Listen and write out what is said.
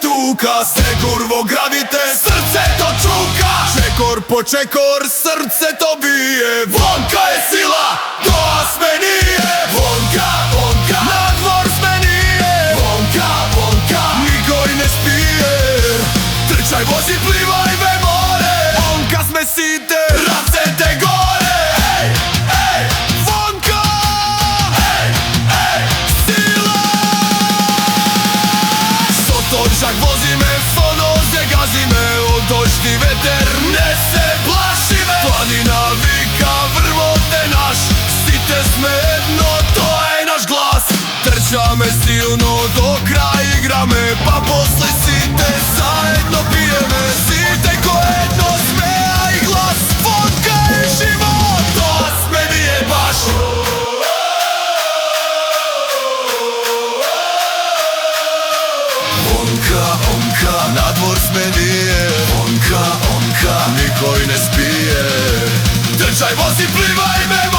tuka, Segur vo gradite, srce to čuka. Čekor po čekor, srce to bije. Vonka je sila, to sme nije. Vonka, vonka, na dvor sme nije. Vonka, vonka, niko i ne spije. Trčaj, vozi, plivaj, ve more. Vonka sme site, racete gore. Ej, ej, vonka, ej, ej, sila. Sotočak vozime, fonoze gazime, od došti veter nese plašive. Planina vika, vrvote naš, site sme jedno, to je naš glas. Trčame silno, do kraja igrame, pa posle site zajedno pijeme. Site ko jedno sme, a i glas. Vonka je život, to sme nije baš. Vonka, onka, na dvor sme nije. Vonka, onka, niko i ne spije. Trčaj, vozi, plivaj, me